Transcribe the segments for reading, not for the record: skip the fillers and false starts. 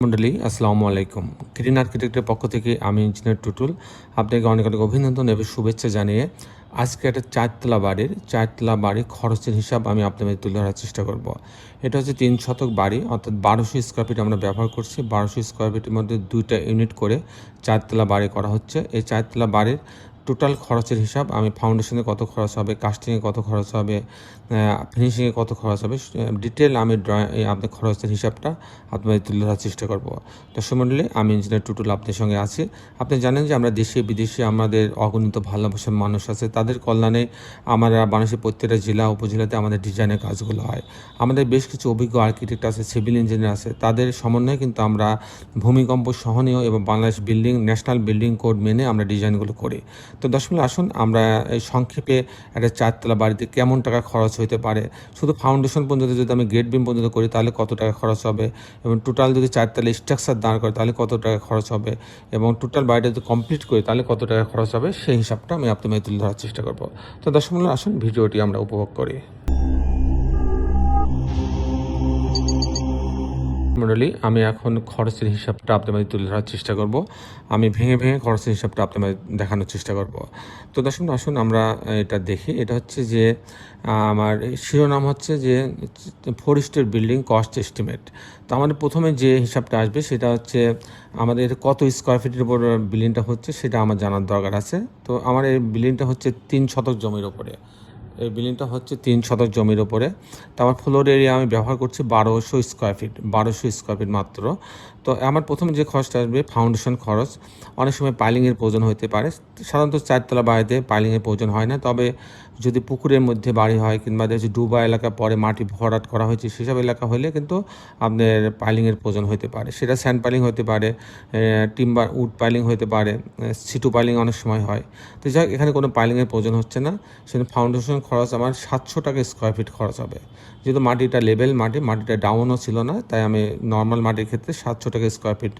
মন্ডলী আসসালামু আলাইকুম। গ্রিন আর্কিটেক্টের পক্ষ থেকে আমি ইঞ্জিনিয়ার টুটুল। আপনাকে অনেক অনেক অভিনন্দন এবং শুভেচ্ছা জানিয়ে আজকে একটা চারতলা বাড়ির খরচের হিসাব আমি আপনাদের তুলে ধরার চেষ্টা করব। এটা হচ্ছে 3 শতক বাড়ি, অর্থাৎ 1200 স্কোয়ার ফিট আমরা ব্যবহার করছি। 1200 স্কোয়ার ফিটের মধ্যে 2টা ইউনিট করে চারতলা বাড়ি করা হচ্ছে। এই চারতলা বাড়ির টোটাল খরচের হিসাব, আমি ফাউন্ডেশনে কত খরচ হবে, কাস্টিংয়ে কত খরচ হবে, ফিনিশিংয়ে কত খরচ হবে, ডিটেল আমি আপনার খরচের হিসাবটা আপনাদের তুলে ধরার চেষ্টা করব। দর্শক মণ্ডলী, আমি ইঞ্জিনিয়ার টুটুল আপনাদের সঙ্গে আছি। আপনি জানেন যে আমরা দেশে বিদেশে আমাদের অগণিত ভালোবাসার মানুষ আছে, তাদের কল্যাণে আমরা বাংলাদেশের প্রত্যেকটা জেলা উপজেলাতে আমাদের ডিজাইনের কাজগুলো হয়। আমাদের বেশ কিছু অভিজ্ঞ আর্কিটেক্ট আছে, সিভিল ইঞ্জিনিয়ার আছে, তাদের সমন্বয়ে কিন্তু আমরা ভূমিকম্প সহনীয় এবং বাংলাদেশ ন্যাশনাল বিল্ডিং কোড মেনে আমরা ডিজাইনগুলো করি। তো দর্শক আসুন আমরা এই সংক্ষেপে একটা চারতলা বাড়িতে কেমন টাকা খরচ হতে পারে, শুধু ফাউন্ডেশন পর্যন্ত যদি আমি গেট বিম পর্যন্ত করি তাহলে কত টাকা খরচ হবে, এবং টোটাল যদি চারতলা স্ট্রাকচার দাঁড় করে তাহলে কত টাকা খরচ হবে, এবং টোটাল বাড়িটা যদি কমপ্লিট করি তাহলে কত টাকা খরচ হবে, সেই হিসাবটা আমি আপনাদের তুলে ধরার চেষ্টা করব। তো দর্শক আসুন ভিডিওটি আমরা উপভোগ করি। মণ্ডলী, আমি এখন খরচের হিসাবটা আপনাদের তুলে ধরার চেষ্টা করব। আমি ভেঙে ভেঙে খরচের হিসাবটা আপনাদের দেখানোর চেষ্টা করব। তো দর্শক আসুন আমরা এটা দেখি। এটা হচ্ছে যে আমার শিরোনাম হচ্ছে যে 4 স্টোর বিল্ডিং কস্ট এস্টিমেট। তো আমাদের প্রথমে যে হিসাবটা আসবে সেটা হচ্ছে আমাদের কত স্কোয়ার ফিটের উপর বিল্ডিংটা হচ্ছে সেটা আমার জানার দরকার আছে। তো আমার এই বিল্ডিংটা হচ্ছে 3 শতক জমির ওপরে। এই বিল্ডিংটা হচ্ছে 3 শতক জমির ওপরে। তো আমার ফ্লোর এরিয়া আমি ব্যবহার করছি 1200 স্কোয়ার ফিট, 1200 স্কোয়ার ফিট মাত্র। তো আমার প্রথমে যে খরচটা আসবে ফাউন্ডেশন খরচ। অনেক সময় পাইলিংয়ের প্রয়োজন হতে পারে। সাধারণত চারতলা বাড়িতে পাইলিংয়ের প্রয়োজন হয় না, তবে যদি পুকুরের মধ্যে বাড়ি হয় কিংবা যে ডুবা এলাকা পরে মাটি ভরাট করা হয়েছে সেসব এলাকা হলে কিন্তু আপনার পাইলিংয়ের প্রয়োজন হতে পারে। সেটা স্যান্ড পাইলিং হতে পারে, টিম্বার উড পাইলিং হতে পারে, সিটু পাইলিং অনেক সময় হয়। তো যাই হোক, এখানে কোনো পাইলিংয়ের প্রয়োজন হচ্ছে না। সেখানে ফাউন্ডেশন খরচ আমার 700 টাকা স্কোয়ার ফিট খরচ হবে। যেহেতু মাটিটা লেভেল মাটিটা ডাউনও ছিল না, তাই আমি নর্মাল মাটির ক্ষেত্রে 700 টাকা স্কোয়ার ফিট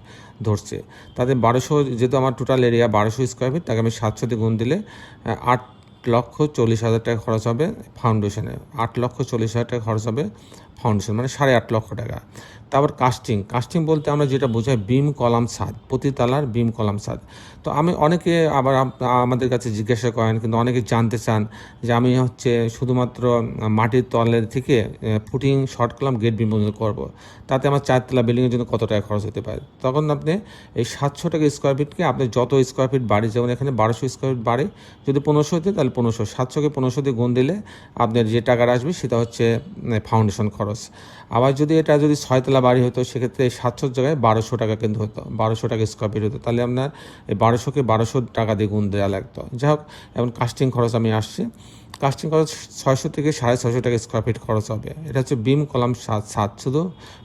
ধরছি। তাতে 1200, যেহেতু আমার টোটাল এরিয়া 1200 স্কোয়ার ফিট, তাকে আমি 700 দিয়ে গুণ দিলে 8,40,000 টাকা খরচ হবে ফাউন্ডেশনে। 8,40,000 টাকা খরচ হবে ফাউন্ডেশন, মানে 8.5 লক্ষ টাকা। তারপর কাস্টিং বলতে আমরা যেটা বোঝাই বিম কলাম ছাদ, প্রতি তালার বিম কলাম ছাদ। তো আমি অনেকে আবার আমাদের কাছে জিজ্ঞাসা করেন, কিন্তু অনেকে জানতে চান যে আমি হচ্ছে শুধুমাত্র মাটির তলের থেকে ফুটিং শর্ট কলাম গেট বিম পর্যন্ত করবো, তাতে আমার চারতলা বিল্ডিংয়ের জন্য কত টাকা খরচ হতে পারে। তখন আপনি এই 700 টাকা স্কোয়ার ফিটকে আপনি যত স্কোয়ার ফিট বাড়ি, যেমন এখানে 1200 স্কোয়ার ফিট বাড়ি, যদি 1500 হতে তাহলে 1500, 700কে 1500 দিয়ে গুণ দিলে আপনার যে টাকাটা আসবে সেটা হচ্ছে ফাউন্ডেশন খরচ। আবার যদি এটা যদি 6তলা বাড়ি হতো সেক্ষেত্রে 700 জায়গায় 1200 টাকা কিন্তু হতো, 1200 টাকা স্কোয়ার ফিট হতো, তাহলে আপনার এই 1200কে 1200 টাকা দিয়ে গুণ দেওয়া লাগতো। যাই হোক, এখন কাস্টিং খরচ আমি আসছি। কাস্টিং খরচ 600 থেকে 650 টাকা স্কোয়ার ফিট খরচ হবে। এটা হচ্ছে বিম কলাম ছাদ, শুধু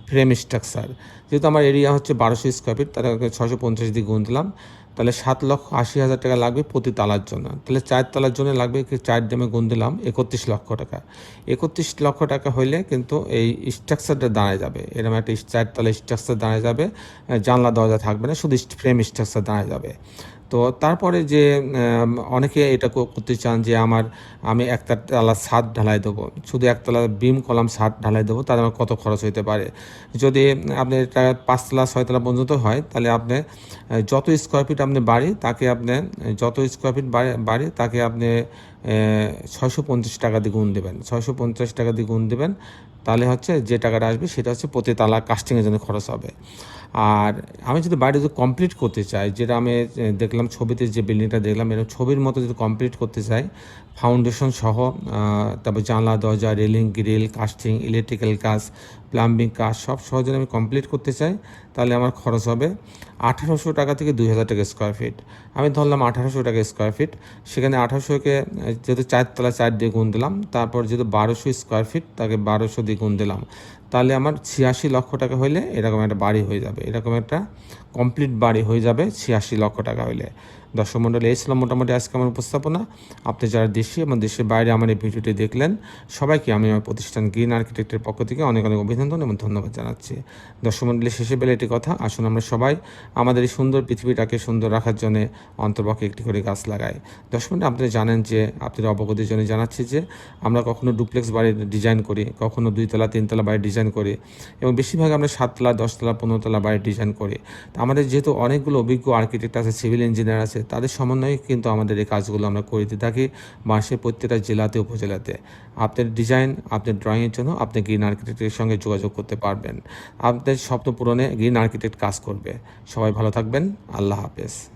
ফ্রেম স্ট্রাকচার। যেহেতু আমার এরিয়া হচ্ছে 1200 স্কোয়ার ফিট, তাহলে 650 দিয়ে গুণ দিলাম, তাহলে 7,80,000 টাকা লাগবে প্রতি তালার জন্য। তাহলে 4 তালার জন্য লাগবে 4 দিয়ে গুণ দিলাম 31 লক্ষ টাকা। 31 লক্ষ টাকা হইলে কিন্তু এই স্ট্রাকচারটা দাঁড়ায় যাবে, এরকম একটা 4 তলা স্ট্রাকচার দাঁড়ায় যাবে, জানলা দরজা থাকবে না, শুধু ফ্রেম স্ট্রাকচার দাঁড়ায় যাবে। তো তারপরে যে অনেকে এটা করতে চান যে আমি একতলা ছাদ ঢালাই দেবো, শুধু একতলা বিম কলাম ছাদ ঢালাই দেবো, তাহলে আমার কত খরচ হতে পারে। যদি আপনি এটা 5তলা 6তলা পর্যন্ত হয়, তাহলে আপনি যত স্কোয়ার ফিট আপনি বাড়ি তাকে আপনি 650 টাকা দিয়ে গুণ দেবেন, 650 টাকা দিয়ে গুণ দেবেন। তাহলে হচ্ছে যে টাকাটা আসবে সেটা হচ্ছে প্রতি তালা কাস্টিংয়ের জন্য খরচ হবে। আর আমি যদি বাড়ি যদি কমপ্লিট করতে চাই, যেটা আমি দেখলাম ছবিতে, যে বিল্ডিংটা দেখলাম এরকম ছবির মতো যদি কমপ্লিট করতে চাই, ফাউন্ডেশন সহ, তারপর জানলা দরজা রেলিং গ্রিল কাস্টিং ইলেকট্রিক্যাল কাজ প্লাম্বিং কাজ সব সহ যদি আমি কমপ্লিট করতে চাই, তাহলে আমার খরচ হবে 1800 টাকা থেকে 2000 টাকা স্কোয়ার ফিট। আমি ধরলাম 1800 টাকা স্কোয়ার ফিট, সেখানে 1800কে যেহেতু 4তলা 4 দিয়ে গুণ দিলাম, তারপর যেহেতু 1200 স্কোয়ার ফিট তাকে 1200 দিয়ে গুণ দিলাম, তাহলে আমার 86 লক্ষ টাকা হইলে এরকম একটা বাড়ি হয়ে যাবে, এরকম একটা কমপ্লিট বাড়ি হয়ে যাবে 86 লক্ষ টাকা হইলে। দর্শক মণ্ডলী, এই ছিল মোটামুটি আজকে আমার উপস্থাপনা। আপনি যারা দেশে এবং দেশের বাইরে আমার এই ভিডিওটি দেখলেন, সবাইকে আমি আমার প্রতিষ্ঠান গ্রিন আর্কিটেক্টের পক্ষ থেকে অনেক অনেক অভিনন্দন এবং ধন্যবাদ জানাচ্ছি। দর্শক মণ্ডলী, শেষে বেলা একটি কথা, আসুন আমরা সবাই আমাদের এই সুন্দর পৃথিবীটাকে সুন্দর রাখার জন্য অন্তর্পক্ষে একটি করে গাছ লাগাই। দর্শক মণ্ডলী, আপনি জানেন যে, আপনাদের অবগতির জন্য জানাচ্ছি যে আমরা কখনো ডুপ্লেক্স বাড়ি ডিজাইন করি, কখনো 2তলা 3তলা বাড়ি ডিজাইন ডিজাইন করি এবং বেশিরভাগ আমরা 7 তলা 10 তলা 15 তলা বাড়ির ডিজাইন করি। তো আমাদের যেহেতু অনেকগুলো অভিজ্ঞ আর্কিটেক্ট আছে, সিভিল ইঞ্জিনিয়ার আছে, তাদের সমন্বয়ে কিন্তু আমাদের এই কাজগুলো আমরা করে দিয়ে থাকি বাংলাদেশের প্রত্যেকটা জেলাতে উপজেলাতে। আপনার ডিজাইন, আপনার ড্রয়িংয়ের জন্য আপনি গ্রিন আর্কিটেক্টের সঙ্গে যোগাযোগ করতে পারবেন। আপনাদের স্বপ্ন পূরণে গ্রিন আর্কিটেক্ট কাজ করবে। সবাই ভালো থাকবেন। আল্লাহ হাফেজ।